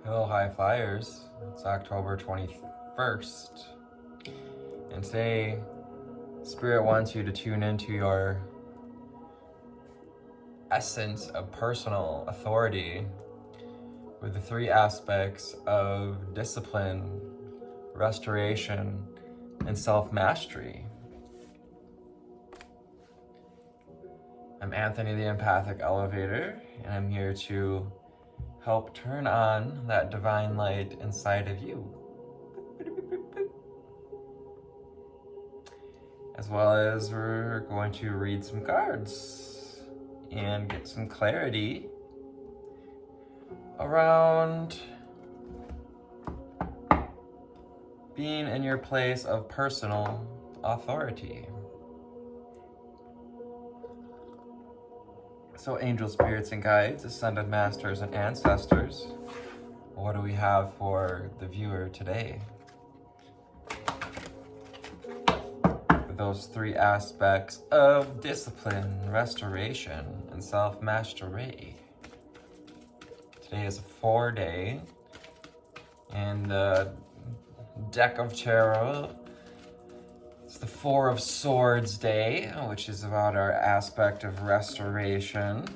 Hello, high flyers. It's October 21st. And today, Spirit wants you to tune into your essence of personal authority with the three aspects of discipline, restoration, and self-mastery. I'm Anthony, the Empathic Elevator, and I'm here to help turn on that divine light inside of you. As well as we're going to read some cards and get some clarity around being in your place of personal authority. So angel spirits and guides, ascended masters and ancestors, what do we have for the viewer today? Those three aspects of discipline, restoration, and self-mastery. Today is a 4-day, and the deck of tarot, it's the 4 of Swords day, which is about our aspect of restoration.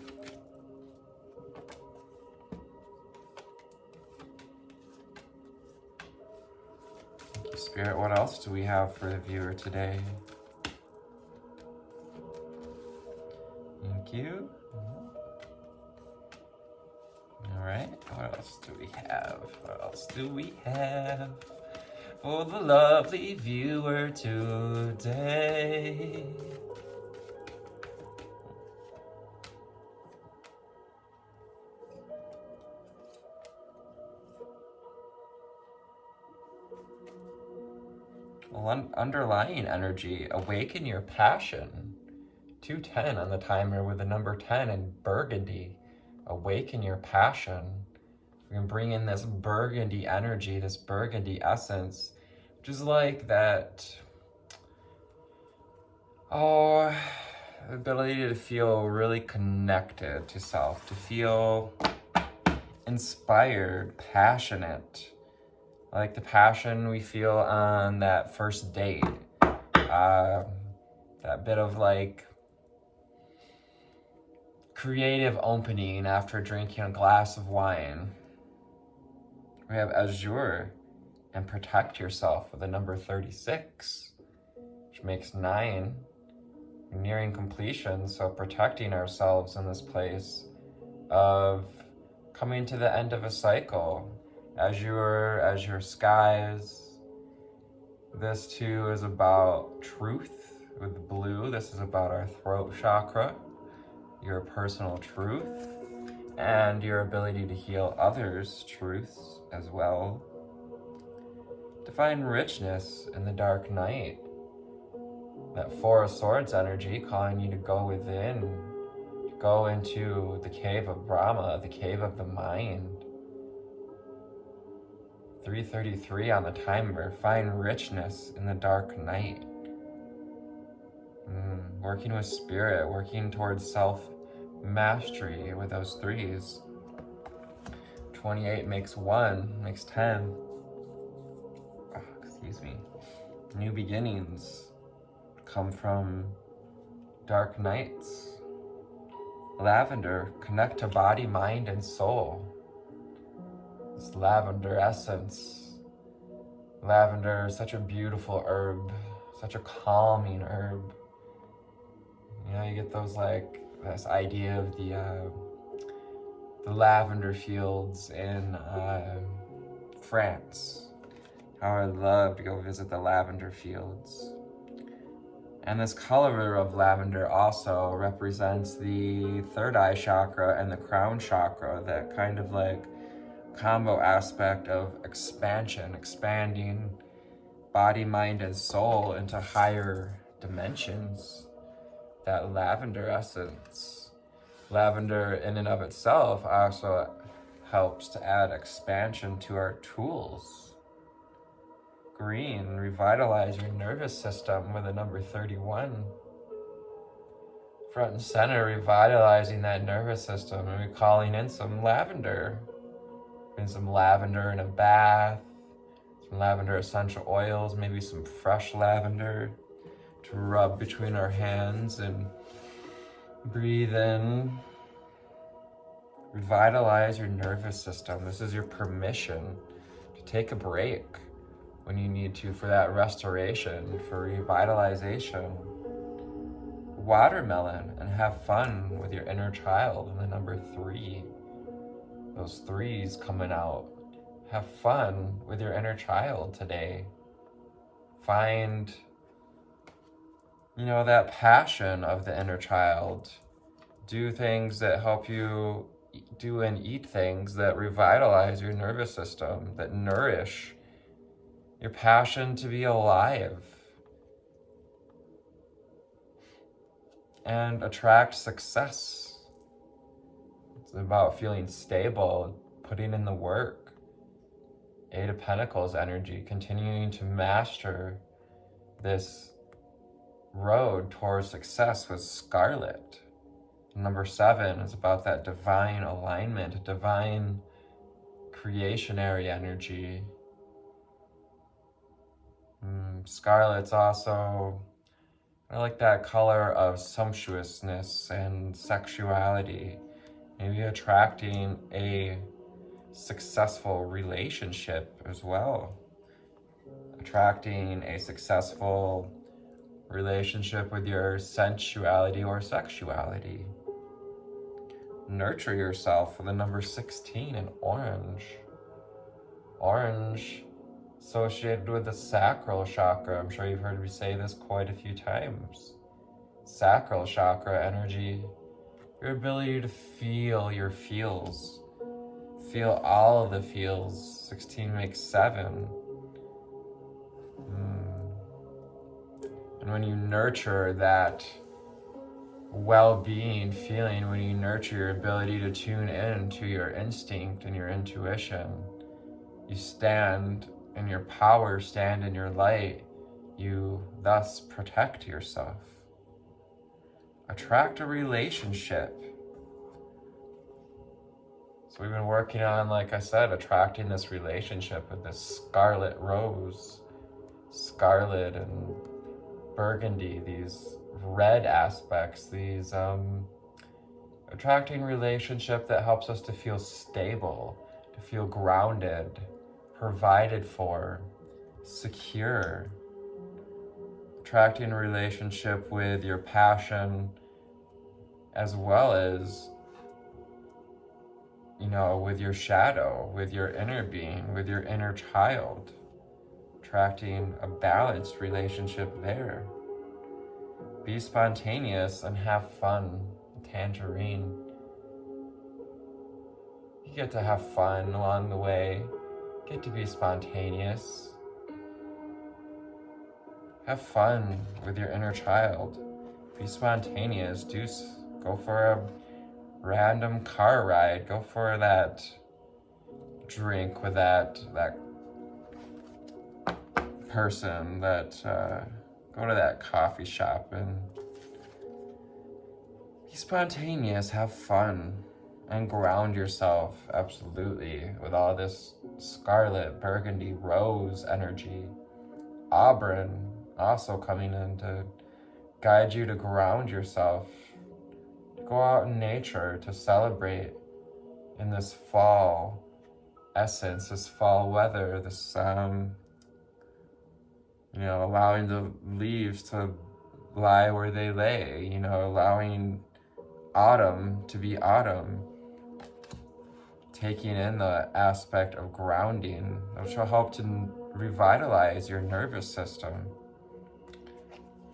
Thank you, Spirit. What else do we have for the viewer today? Thank you. All right, what else do we have? What else do we have for the lovely viewer today? Well, underlying energy, awaken your passion. 210 on the timer with the number 10 in burgundy. Awaken your passion. We're going to bring in this burgundy energy, this burgundy essence, which is like that, ability to feel really connected to self, to feel inspired, passionate, like the passion we feel on that first date. That bit of like creative opening after drinking a glass of wine. We have Azure and protect yourself with the number 36, which makes 9. Nearing completion, so protecting ourselves in this place of coming to the end of a cycle. Azure skies. This too is about truth with blue. This is about our throat chakra, your personal truth, and your ability to heal others' truths as well. To find richness in the dark night. That 4 of Swords energy calling you to go within, to go into the cave of Brahma, the cave of the mind. 3:33 on the timer, find richness in the dark night. Working with spirit, working towards self-mastery with those 3s. 28 makes 1, makes 10. Excuse me. New beginnings come from dark nights. Lavender, connect to body, mind, and soul. This lavender essence. Lavender is such a beautiful herb, such a calming herb. You know, you get those like, this idea of the lavender fields in France. How I'd love to go visit the lavender fields. And this color of lavender also represents the third eye chakra and the crown chakra, that kind of like combo aspect of expansion, expanding body, mind, and soul into higher dimensions. That lavender essence. Lavender in and of itself also helps to add expansion to our tools. Green, revitalize your nervous system with the number 31. Front and center, revitalizing that nervous system, and we're calling in some lavender. And some lavender in a bath, some lavender essential oils, maybe some fresh lavender to rub between our hands and breathe in. Revitalize your nervous system. This is your permission to take a break when you need to for that restoration, for revitalization. Watermelon and have fun with your inner child. And the number 3, those 3s coming out. Have fun with your inner child today. Find, that passion of the inner child. Do things that help you do and eat things that revitalize your nervous system, that nourish your passion to be alive. And attract success. It's about feeling stable, putting in the work. 8 of Pentacles energy, continuing to master this road towards success with Scarlet. Number 7 is about that divine alignment, divine creationary energy. Scarlet's also, I like that color of sumptuousness and sexuality. Maybe attracting a successful relationship as well. Attracting a successful relationship with your sensuality or sexuality. Nurture yourself with the number 16 in orange. Orange associated with the sacral chakra. I'm sure you've heard me say this quite a few times. Sacral chakra energy, your ability to feel your feels. Feel all of the feels. 16 makes 7. And when you nurture that well-being feeling, when you nurture your ability to tune in to your instinct and your intuition, you stand in your power, stand in your light, you thus protect yourself. Attract a relationship. So we've been working on, like I said, attracting this relationship with this scarlet rose, scarlet and burgundy, these red aspects, these attracting relationship that helps us to feel stable, to feel grounded, provided for, secure. Attracting a relationship with your passion as well as, with your shadow, with your inner being, with your inner child. Attracting a balanced relationship there. Be spontaneous and have fun. Tangerine. You get to have fun along the way. Get to be spontaneous. Have fun with your inner child. Be spontaneous. Go for a random car ride. Go for that drink with that person, go to that coffee shop and be spontaneous, have fun, and ground yourself, absolutely, with all this scarlet, burgundy, rose energy. Auburn also coming in to guide you to ground yourself, to go out in nature, to celebrate in this fall essence, this fall weather, this allowing the leaves to lie where they lay, allowing autumn to be autumn. Taking in the aspect of grounding, which will help to revitalize your nervous system.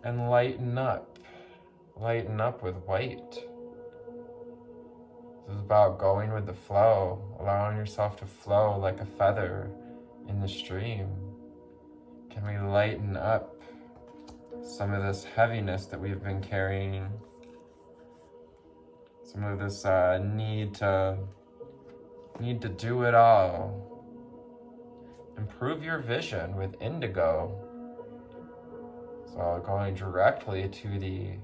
And lighten up with white. This is about going with the flow, allowing yourself to flow like a feather in the stream. Can we lighten up some of this heaviness that we've been carrying? Some of this need to do it all. Improve your vision with indigo. So going directly to the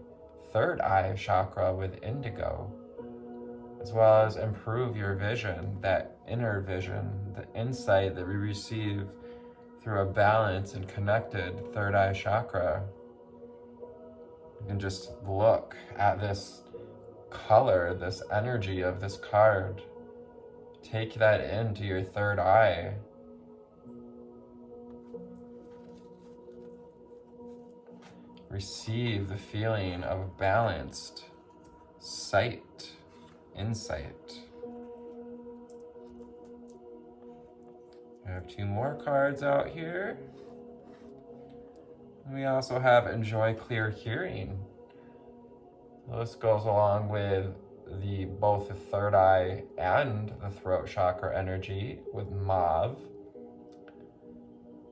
third eye chakra with indigo. as well as improve your vision, that inner vision, the insight that we receive through a balanced and connected third eye chakra. You can just look at this color, this energy of this card. Take that into your third eye. Receive the feeling of balanced sight, insight. I have 2 more cards out here. We also have enjoy clear hearing. This goes along with both the third eye and the throat chakra energy with mauve.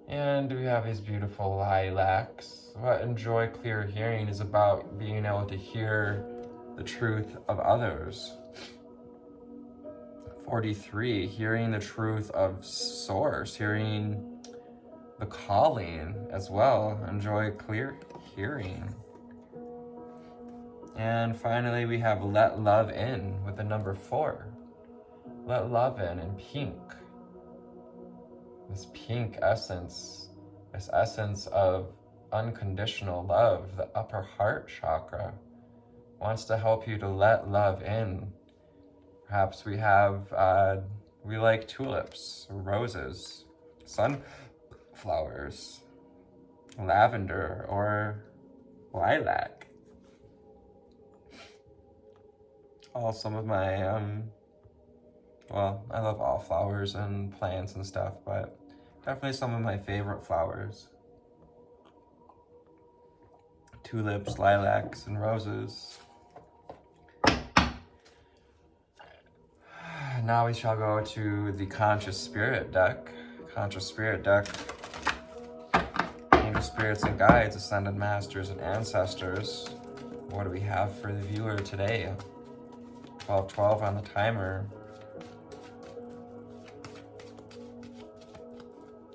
And we have these beautiful lilacs. What enjoy clear hearing is about being able to hear the truth of others. 43, hearing the truth of source, hearing the calling as well. Enjoy clear hearing. And finally, we have let love in with the number 4. Let love in pink. This pink essence, this essence of unconditional love, the upper heart chakra, wants to help you to let love in. Perhaps we like tulips, roses, sunflowers, lavender, or lilac. Some of my, I love all flowers and plants and stuff, but definitely some of my favorite flowers. Tulips, lilacs, and roses. Now we shall go to the Conscious Spirit deck. Conscious Spirit deck. Angel spirits and guides, ascended masters and ancestors. What do we have for the viewer today? 12:12 on the timer.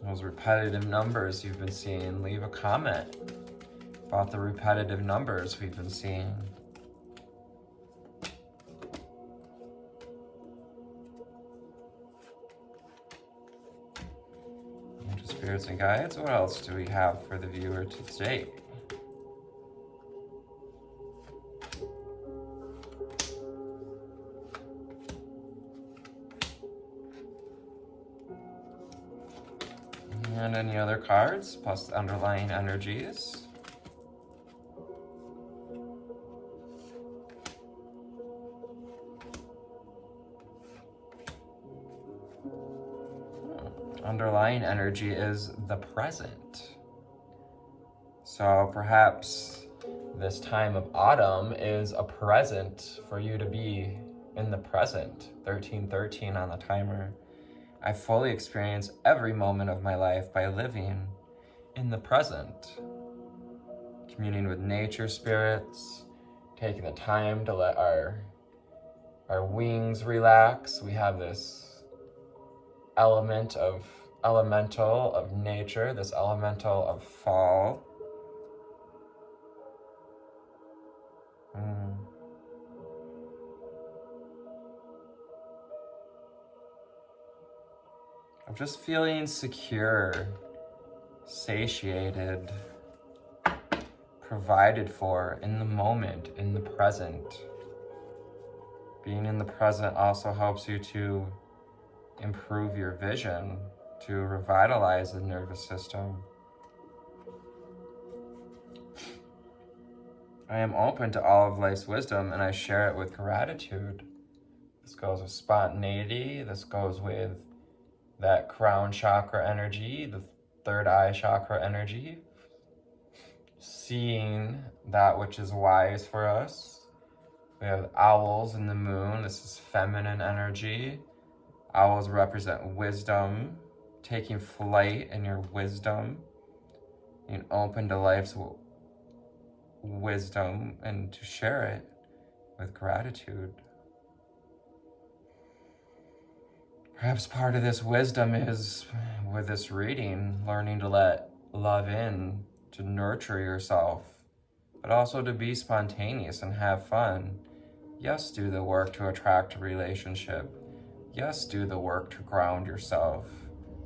Those repetitive numbers you've been seeing, leave a comment about the repetitive numbers we've been seeing. Angel spirits and guides, what else do we have for the viewer today? And any other cards, plus the underlying energies. Underlying energy is the present. So perhaps this time of autumn is a present for you to be in the present. 13:13 on the timer. I fully experience every moment of my life by living in the present. Communing with nature spirits, taking the time to let our wings relax. We have this elemental of nature, this elemental of fall. I'm just feeling secure, satiated, provided for in the moment, in the present. Being in the present also helps you to improve your vision, to revitalize the nervous system. I am open to all of life's wisdom and I share it with gratitude. This goes with spontaneity. This goes with that crown chakra energy, the third eye chakra energy. Seeing that which is wise for us. We have owls in the moon. This is feminine energy. Owls represent wisdom, taking flight in your wisdom, being open to life's wisdom and to share it with gratitude. Perhaps part of this wisdom is, with this reading, learning to let love in, to nurture yourself, but also to be spontaneous and have fun. Yes, do the work to attract a relationship. Yes, do the work to ground yourself,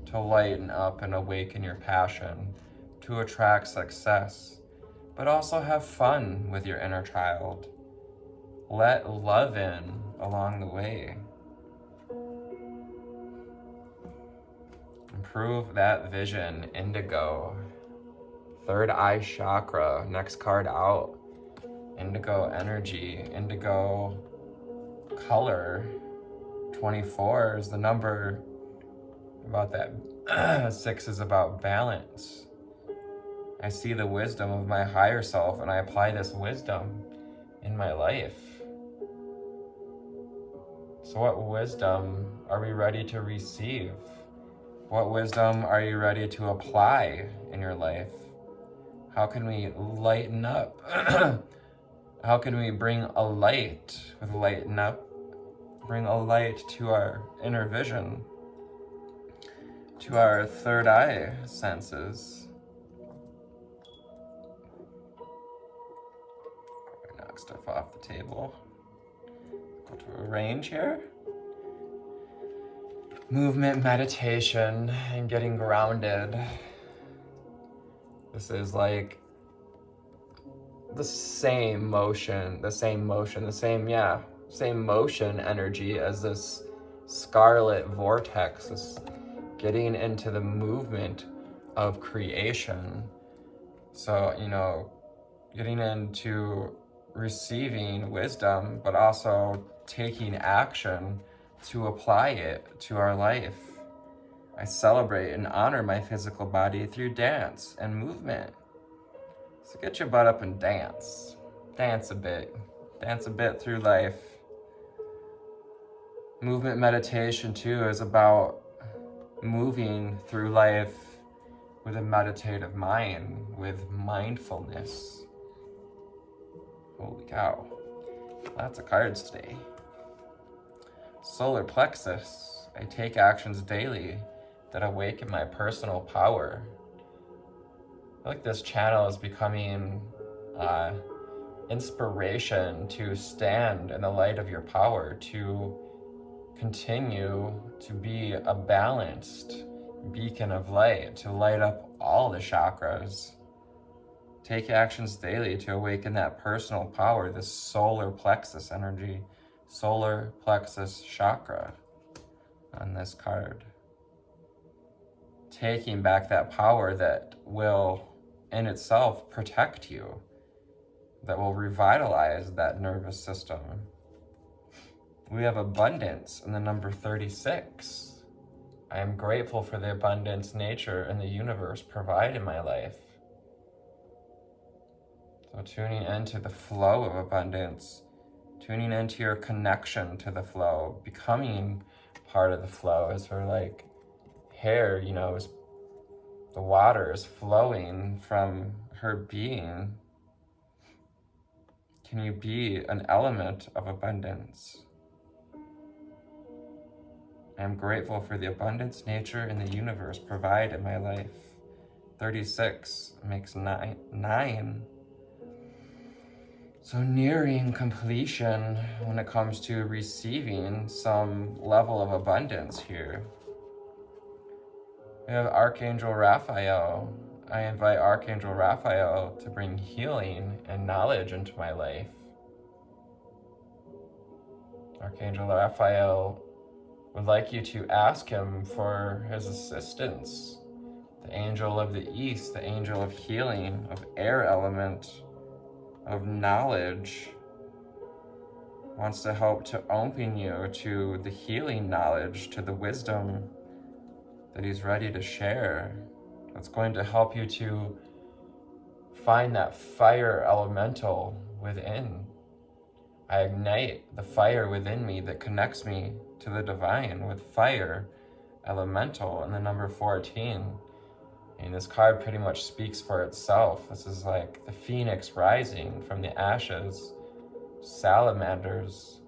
to lighten up and awaken your passion, to attract success, but also have fun with your inner child. Let love in along the way. Improve that vision, indigo. Third eye chakra, next card out. Indigo energy, indigo color. 24 is the number about that. 6 is about balance. I see the wisdom of my higher self and I apply this wisdom in my life. So what wisdom are we ready to receive? What wisdom are you ready to apply in your life? How can we lighten up? How can we bring a light with lighten up? Bring a light to our inner vision, to our third eye senses. Knock stuff off the table. Go to a range here. Movement, meditation, and getting grounded. This is like the same motion energy as this scarlet vortex, this getting into the movement of creation. So, getting into receiving wisdom, but also taking action to apply it to our life. I celebrate and honor my physical body through dance and movement. So get your butt up and dance. Dance a bit. Dance a bit through life. Movement meditation too is about moving through life with a meditative mind, with mindfulness. Holy cow. Lots of cards today. Solar plexus. I take actions daily that awaken my personal power. I feel like this channel is becoming inspiration to stand in the light of your power, to continue to be a balanced beacon of light, to light up all the chakras. Take actions daily to awaken that personal power, this solar plexus energy, solar plexus chakra on this card. Taking back that power that will in itself protect you, that will revitalize that nervous system. We have abundance in the number 36. I am grateful for the abundance nature and the universe provide in my life. So tuning into the flow of abundance, tuning into your connection to the flow, becoming part of the flow. As for like hair, is the water is flowing from her being. Can you be an element of abundance? I am grateful for the abundance nature and the universe provide in my life. 36 makes 9. So nearing completion when it comes to receiving some level of abundance here. We have Archangel Raphael. I invite Archangel Raphael to bring healing and knowledge into my life. Archangel Raphael would like you to ask him for his assistance. The angel of the east, the angel of healing, of air element, of knowledge, wants to help to open you to the healing knowledge, to the wisdom that he's ready to share. That's going to help you to find that fire elemental within. I ignite the fire within me that connects me to the divine with fire elemental in the number 14. And this card pretty much speaks for itself. This is like the phoenix rising from the ashes. Salamanders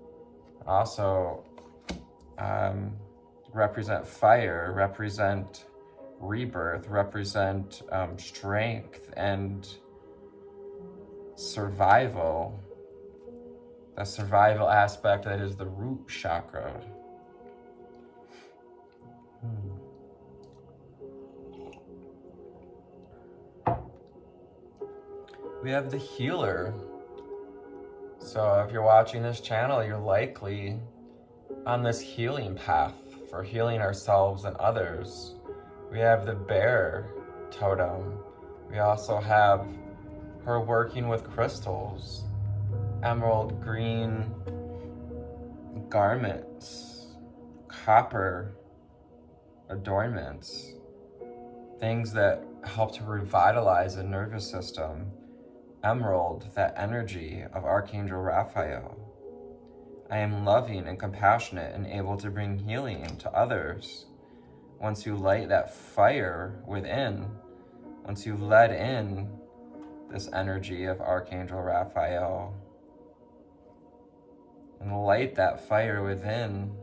also represent fire, represent rebirth, represent strength and survival. the survival aspect that is the root chakra. We have the healer. So if you're watching this channel, you're likely on this healing path for healing ourselves and others. We have the bear totem. We also have her working with crystals, emerald green garments, copper adornments, things that help to revitalize the nervous system. Emerald, that energy of Archangel Raphael. I am loving and compassionate and able to bring healing to others. Once you light that fire within, once you let in this energy of Archangel Raphael and light that fire within,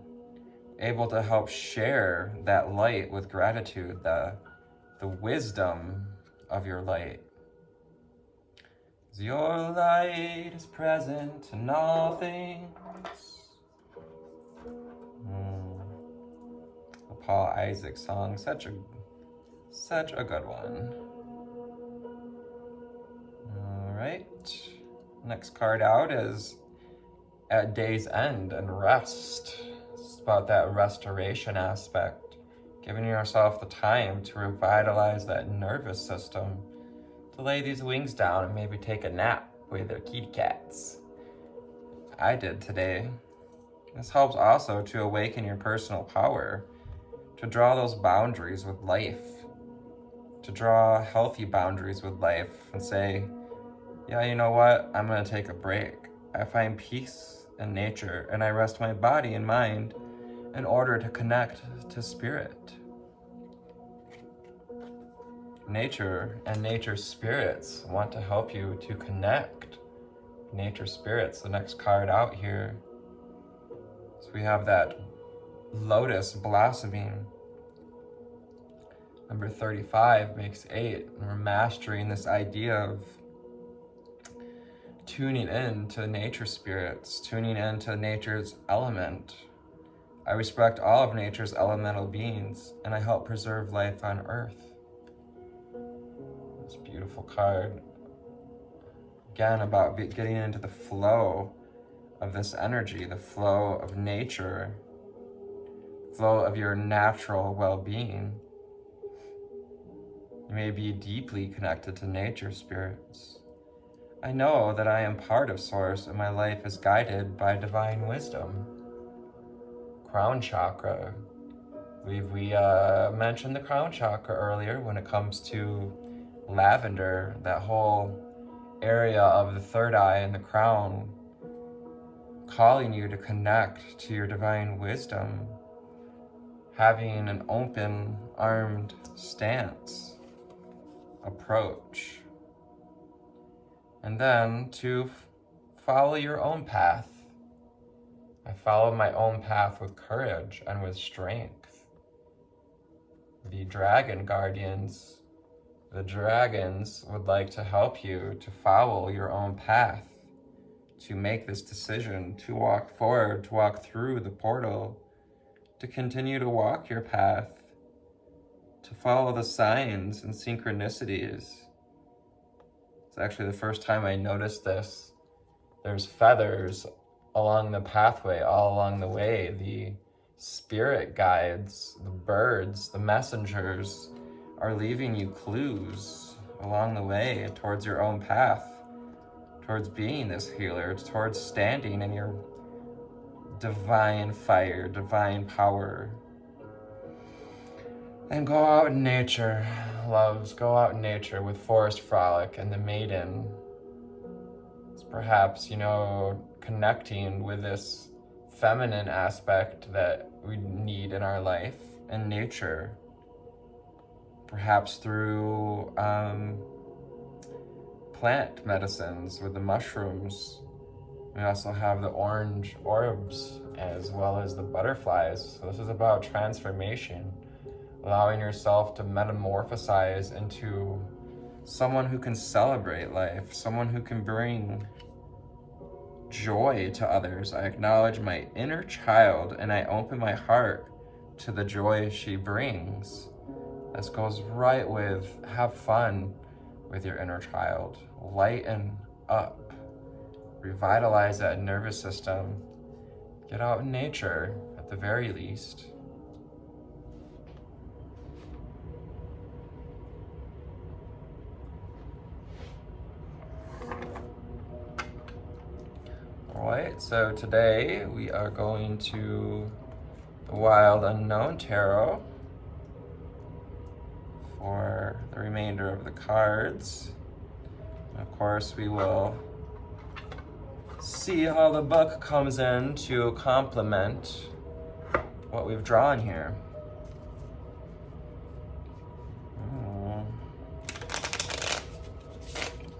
able to help share that light with gratitude, the wisdom of your light. Your light is present in all things. The Paul Isaac song, such a good one. All right, next card out is at day's end and rest. It's about that restoration aspect, giving yourself the time to revitalize that nervous system, to lay these wings down and maybe take a nap with their kitty cats. I did today. This helps also to awaken your personal power, to draw those boundaries with life, to draw healthy boundaries with life and say, yeah, you know what? I'm gonna take a break. I find peace in nature and I rest my body and mind in order to connect to spirit. Nature and nature spirits want to help you to connect. Nature spirits, the next card out here. So we have that lotus blossoming. Number 35 makes 8. And we're mastering this idea of tuning in to nature spirits, tuning into nature's element. I respect all of nature's elemental beings, and I help preserve life on earth. This beautiful card. Again, about getting into the flow of this energy, the flow of nature, flow of your natural well-being. You may be deeply connected to nature spirits. I know that I am part of Source and my life is guided by divine wisdom. Crown chakra. We mentioned the crown chakra earlier when it comes to lavender, that whole area of the third eye and the crown, calling you to connect to your divine wisdom, having an open armed stance, approach, and then to follow your own path. I follow my own path with courage and with strength. The dragon guardians, the dragons would like to help you to follow your own path, to make this decision, to walk forward, to walk through the portal, to continue to walk your path, to follow the signs and synchronicities. It's actually the first time I noticed this. There's feathers along the pathway, all along the way. The spirit guides, the birds, the messengers are leaving you clues along the way towards your own path, towards being this healer, towards standing in your divine fire, divine power. And go out in nature, loves, go out in nature with Forest Frolic and the Maiden. It's perhaps, connecting with this feminine aspect that we need in our life and nature. Perhaps through plant medicines with the mushrooms. We also have the orange orbs as well as the butterflies. So this is about transformation, allowing yourself to metamorphosize into someone who can celebrate life, someone who can bring joy to others. I acknowledge my inner child and I open my heart to the joy she brings. This goes right with have fun with your inner child. Lighten up. Revitalize that nervous system. Get out in nature at the very least. Alright, so today we are going to the Wild Unknown Tarot for the remainder of the cards. And of course, we will see how the book comes in to complement what we've drawn here.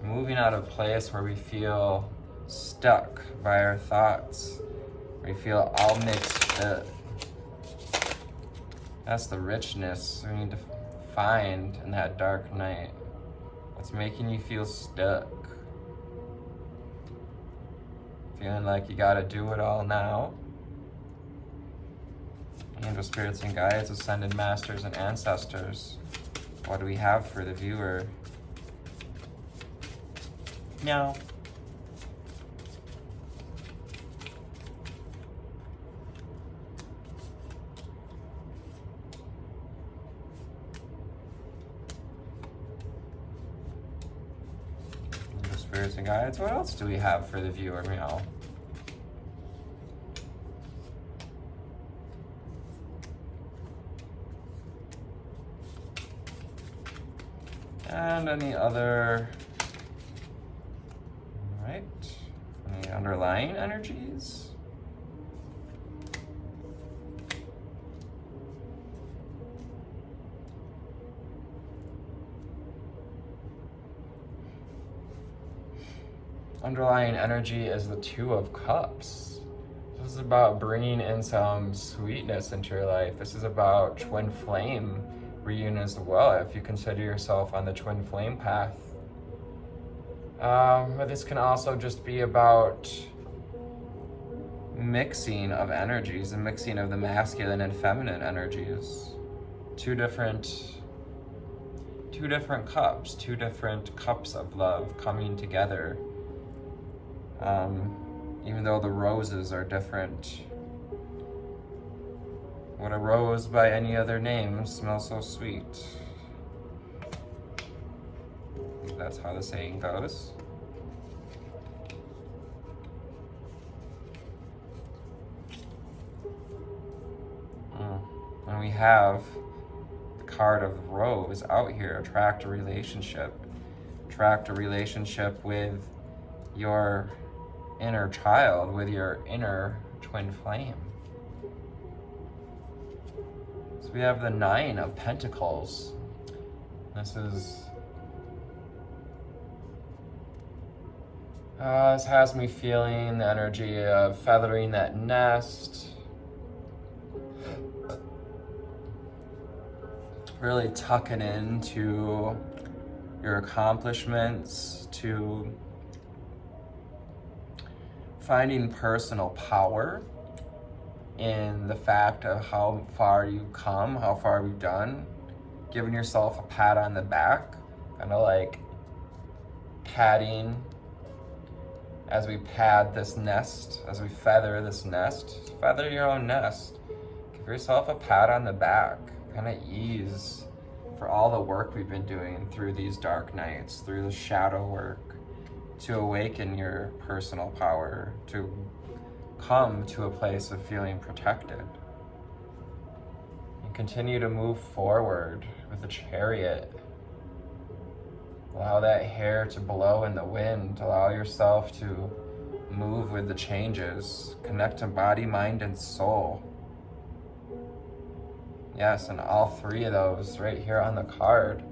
Moving out of a place where we feel stuck by our thoughts. We feel all mixed up. That's the richness we need to find in that dark night. What's making you feel stuck? Feeling like you gotta do it all now? Angel spirits and guides, ascended masters and ancestors. What do we have for the viewer? Meow. Spirits and guides. What else do we have for the viewer? Meow. And any other, right? Any underlying energies? Underlying energy is the Two of Cups. This is about bringing in some sweetness into your life. This is about twin flame reunion as well, if you consider yourself on the twin flame path. But this can also just be about mixing of energies, and mixing of the masculine and feminine energies. Two different cups, two different cups of love coming together. Even though the roses are different. Would a rose by any other name smell so sweet? I think that's how the saying goes. And we have the card of Rose out here. Attract a relationship. Attract a relationship with your inner child, with your inner twin flame. So we have the Nine of Pentacles. This has me feeling the energy of feathering that nest. Really tucking into your accomplishments, to finding personal power in the fact of how far you've come, how far we've done, giving yourself a pat on the back, kind of like patting as we pad this nest, as we feather this nest. Feather your own nest. Give yourself a pat on the back, kind of ease for all the work we've been doing through these dark nights, through the shadow work, to awaken your personal power, to come to a place of feeling protected. And continue to move forward with the Chariot. Allow that hair to blow in the wind. Allow yourself to move with the changes. Connect to body, mind, and soul. Yes, and all three of those right here on the card.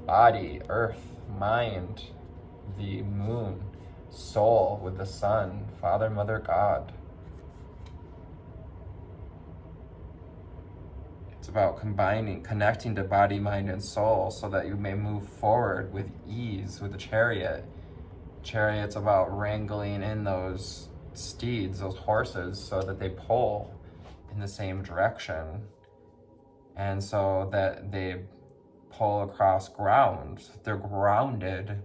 Body, earth, mind, the moon, soul with the sun, Father, Mother, God. It's about combining, connecting to body, mind, and soul so that you may move forward with ease with the Chariot. Chariot's about wrangling in those steeds, those horses, so that they pull in the same direction, and so that they pull across ground. They're grounded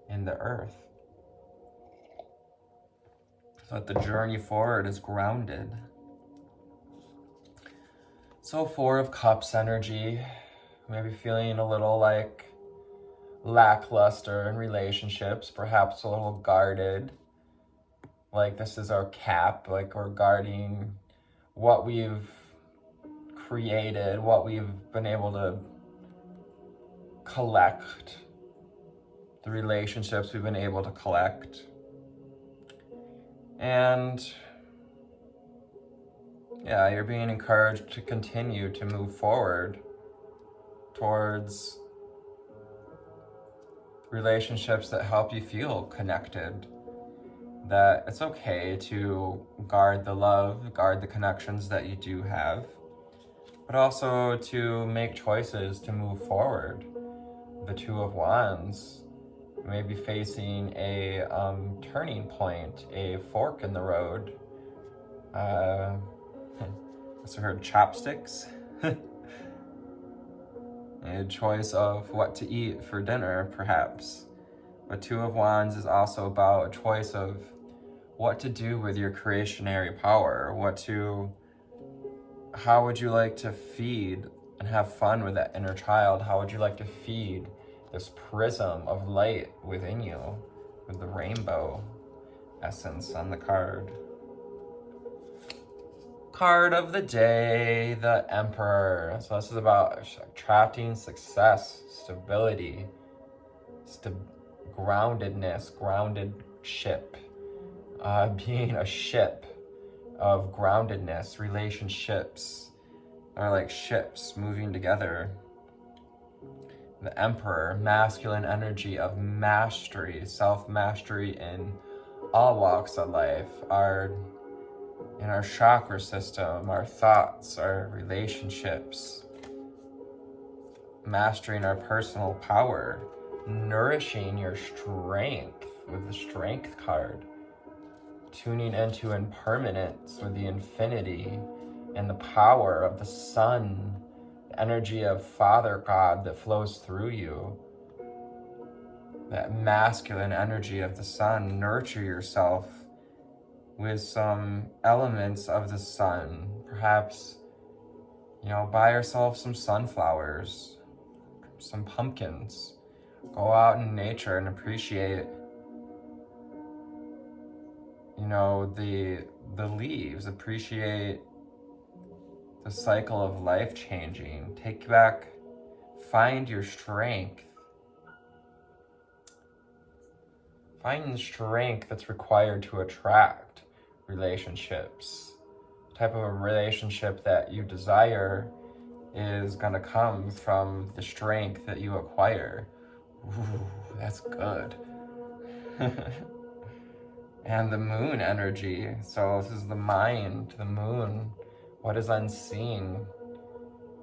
in the earth, so that the journey forward is grounded. So 4 of Cups energy, maybe feeling a little like lackluster in relationships, perhaps a little guarded, like this is our cap, like we're guarding what we've created, what we've been able to collect, the relationships we've been able to collect. And yeah, you're being encouraged to continue to move forward towards relationships that help you feel connected, that it's okay to guard the love, guard the connections that you do have, but also to make choices to move forward. The 2 of Wands may be facing a turning point, a fork in the road. I also heard chopsticks. A choice of what to eat for dinner, perhaps. But 2 of Wands is also about a choice of what to do with your creationary power, how would you like to feed and have fun with that inner child? How would you like to feed this prism of light within you with the rainbow essence on the card? Card of the day, the Emperor. So this is about attracting success, stability, groundedness, grounded ship. Being a ship of groundedness. Relationships are like ships moving together. The Emperor, masculine energy of mastery, self-mastery in all walks of life, in our chakra system, our thoughts, our relationships, mastering our personal power, nourishing your strength with the Strength card, tuning into impermanence with the Infinity and the power of the Sun, the energy of Father God that flows through you, that masculine energy of the Sun. Nurture yourself with some elements of the Sun. Perhaps, buy yourself some sunflowers, some pumpkins. Go out in nature and appreciate, the leaves. Appreciate the cycle of life changing. Find your strength. Find the strength that's required to attract relationships. The type of a relationship that you desire is going to come from the strength that you acquire. Ooh, that's good. And the Moon energy. So this is the mind, the moon. What is unseen?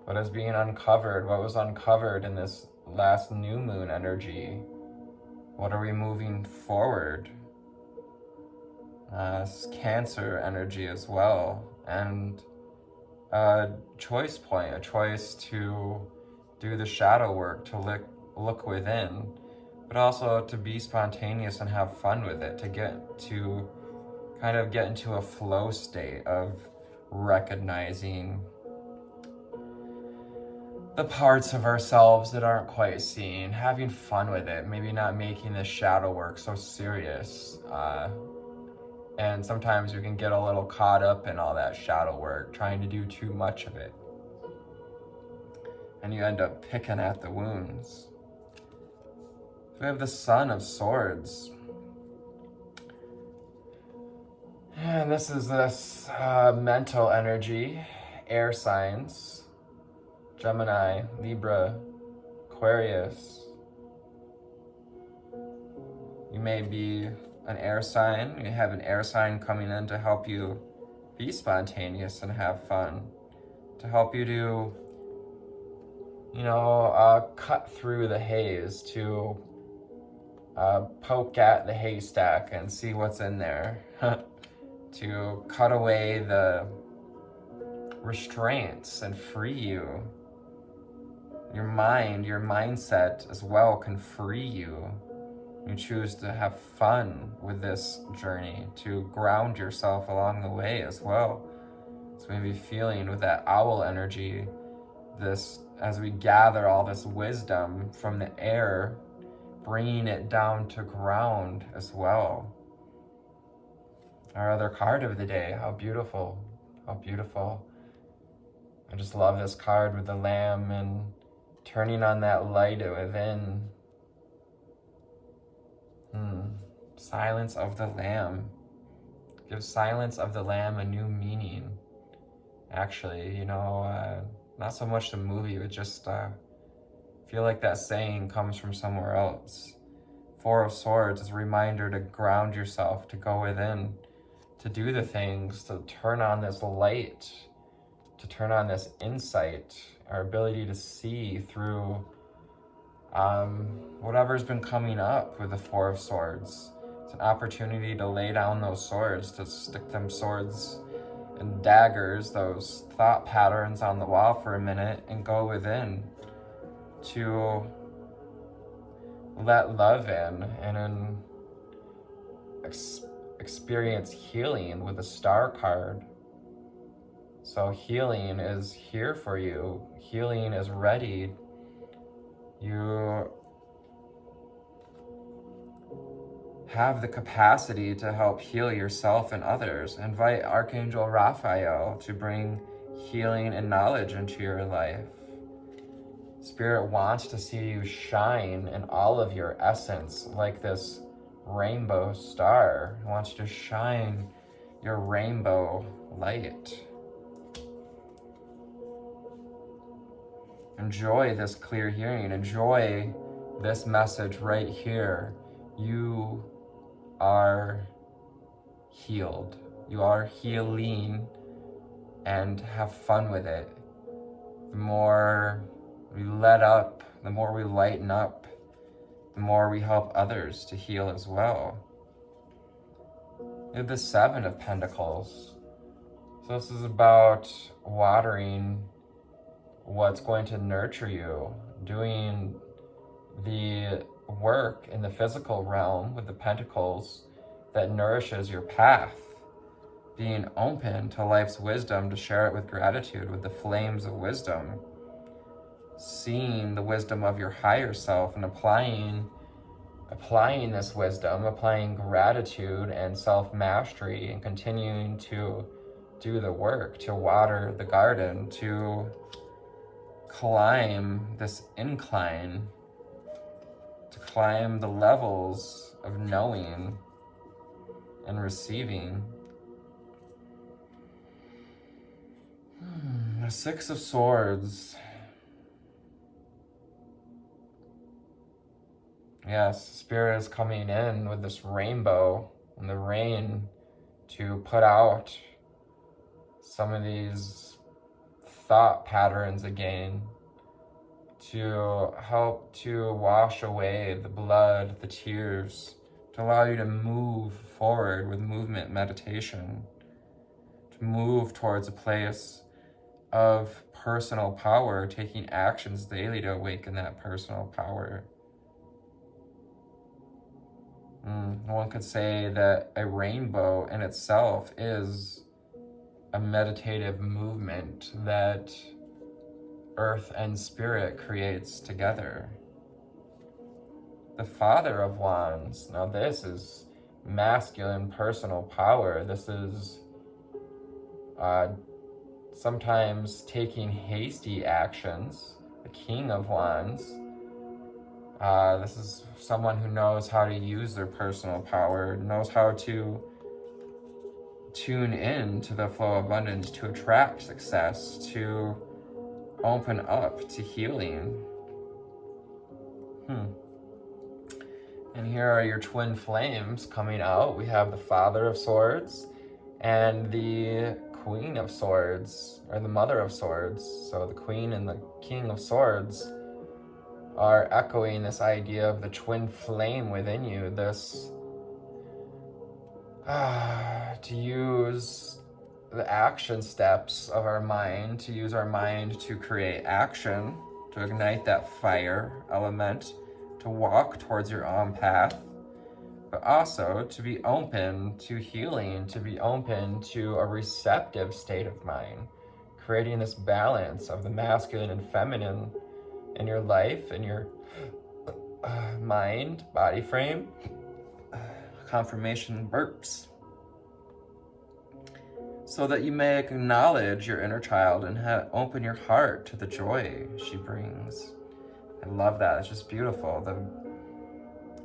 What is being uncovered? What was uncovered in this last new moon energy? What are we moving forward? Cancer energy as well. And a choice point, a choice to do the shadow work, to look within, but also to be spontaneous and have fun with it, to get into a flow state of recognizing the parts of ourselves that aren't quite seen, having fun with it, maybe not making the shadow work so serious. And sometimes we can get a little caught up in all that shadow work, trying to do too much of it. And you end up picking at the wounds. So we have the Son of Swords. And this is this mental energy, air signs, Gemini, Libra, Aquarius. You may be an air sign. You have an air sign coming in to help you be spontaneous and have fun, to help you to, cut through the haze, to poke at the haystack and see what's in there. to cut away the restraints and free you. Your mind, your mindset as well can free you. You choose to have fun with this journey, to ground yourself along the way as well. So maybe feeling with that owl energy, this, as we gather all this wisdom from the air, bringing it down to ground as well. Our other card of the day, how beautiful, how beautiful. I just love this card with the lamb and turning on that light within. Silence of the Lamb. Give Silence of the Lamb a new meaning. Actually, not so much the movie, but just feel like that saying comes from somewhere else. Four of Swords is a reminder to ground yourself, to go within, to do the things, to turn on this light, to turn on this insight, our ability to see through whatever's been coming up with the Four of Swords. It's an opportunity to lay down those swords, to stick them swords and daggers, those thought patterns on the wall for a minute and go within, to let love in and experience healing with the Star card. So healing is here for you. Healing is ready. You have the capacity to help heal yourself and others. Invite Archangel Raphael to bring healing and knowledge into your life. Spirit wants to see you shine in all of your essence, like this rainbow star. It wants to shine your rainbow light. Enjoy this clear hearing. Enjoy this message right here. You are healed. You are healing, and have fun with it. The more we let up, the more we lighten up, the more we help others to heal as well. We have the Seven of Pentacles. So this is about watering what's going to nurture you, doing the work in the physical realm with the pentacles that nourishes your path, being open to life's wisdom, to share it with gratitude, with the flames of wisdom, seeing the wisdom of your higher self and applying this wisdom, applying gratitude and self-mastery, and continuing to do the work, to water the garden, to climb this incline, to climb the levels of knowing and receiving. The Six of Swords. Yes, Spirit is coming in with this rainbow and the rain to put out some of these thought patterns again, to help to wash away the blood, the tears, to allow you to move forward with movement meditation, to move towards a place of personal power, taking actions daily to awaken that personal power. One could say that a rainbow in itself is a meditative movement that earth and spirit creates together. The Father of Wands. Now this is masculine personal power. This is sometimes taking hasty actions. The King of Wands. This is someone who knows how to use their personal power, knows how to tune in to the flow of abundance, to attract success, to open up to healing. And here are your twin flames coming out. We have the Father of Swords and the Queen of Swords, or the Mother of Swords. So the Queen and the King of Swords are echoing this idea of the twin flame within you, this To use the action steps of our mind, to use our mind to create action, to ignite that fire element, to walk towards your own path, but also to be open to healing, to be open to a receptive state of mind, creating this balance of the masculine and feminine in your life, in your mind, body frame. Confirmation burps. So that you may acknowledge your inner child and open your heart to the joy she brings. I love that. It's just beautiful.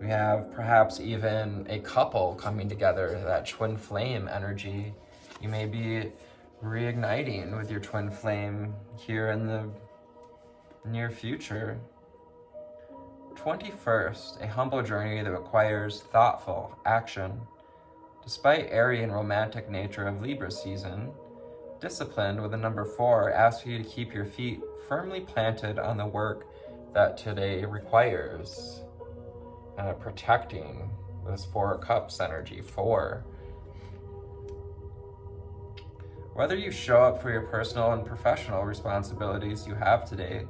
We have perhaps even a couple coming together, that twin flame energy. You may be reigniting with your twin flame here in the near future. 21st, a humble journey that requires thoughtful action. Despite airy and romantic nature of Libra season, disciplined with the number 4 asks you to keep your feet firmly planted on the work that today requires. And protecting this 4 of Cups energy, 4. Whether you show up for your personal and professional responsibilities you have today,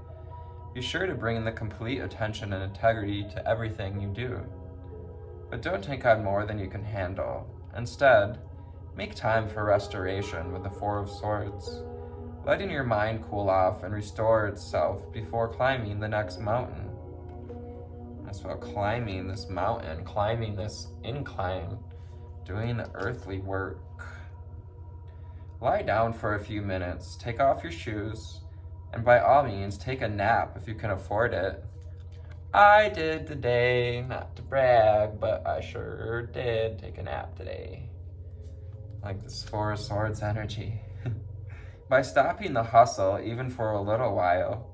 be sure to bring the complete attention and integrity to everything you do. But don't take on more than you can handle. Instead, make time for restoration with the 4 of Swords, letting your mind cool off and restore itself before climbing the next mountain. So climbing this mountain, climbing this incline, doing the earthly work. Lie down for a few minutes, take off your shoes, and by all means, take a nap if you can afford it. I did today, not to brag, but I sure did take a nap today. Like this 4 of Swords energy. By stopping the hustle, even for a little while,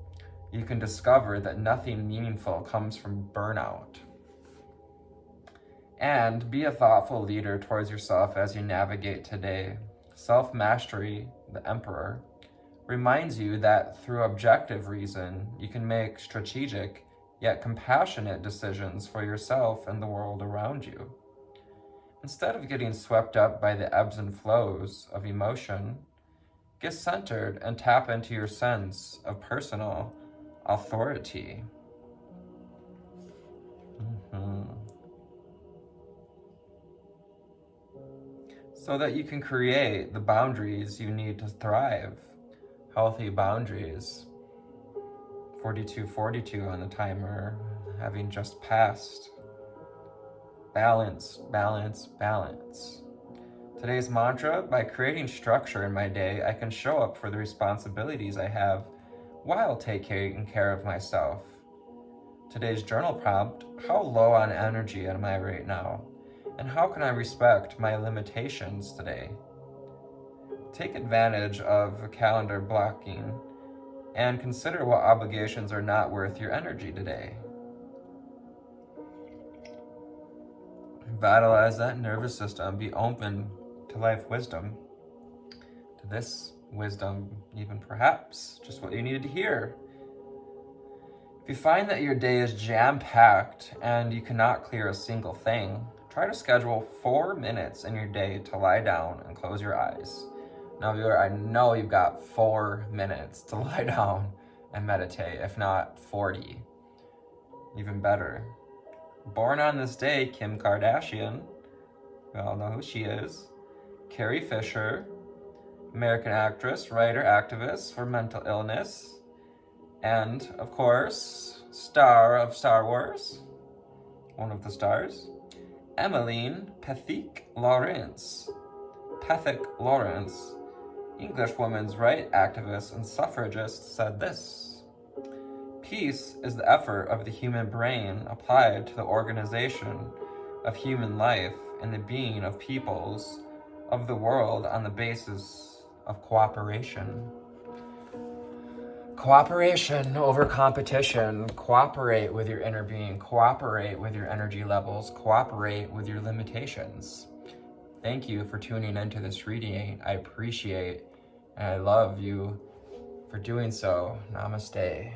you can discover that nothing meaningful comes from burnout. And be a thoughtful leader towards yourself as you navigate today. Self-mastery, the Emperor, reminds you that through objective reason, you can make strategic yet compassionate decisions for yourself and the world around you. Instead of getting swept up by the ebbs and flows of emotion, get centered and tap into your sense of personal authority. So that you can create the boundaries you need to thrive. Healthy boundaries. 4242 on the timer, having just passed. Balance, balance, balance. Today's mantra: by creating structure in my day, I can show up for the responsibilities I have while taking care of myself. Today's journal prompt: how low on energy am I right now? And how can I respect my limitations today? Take advantage of calendar blocking and consider what obligations are not worth your energy today. Vitalize that nervous system. Be open to life wisdom. To this wisdom, even perhaps just what you needed to hear. If you find that your day is jam-packed and you cannot clear a single thing, try to schedule 4 minutes in your day to lie down and close your eyes. Now, viewer, I know you've got 4 minutes to lie down and meditate, if not 40. Even better. Born on this day, Kim Kardashian, we all know who she is, Carrie Fisher, American actress, writer, activist for mental illness, and, of course, star of Star Wars, one of the stars, Emmeline Pethick Lawrence. Pethick Lawrence, English women's rights activist and suffragist, said this: peace is the effort of the human brain applied to the organization of human life and the being of peoples of the world on the basis of cooperation. Cooperation over competition. Cooperate with your inner being. Cooperate with your energy levels. Cooperate with your limitations. Thank you for tuning into this reading. I appreciate and I love you for doing so. Namaste.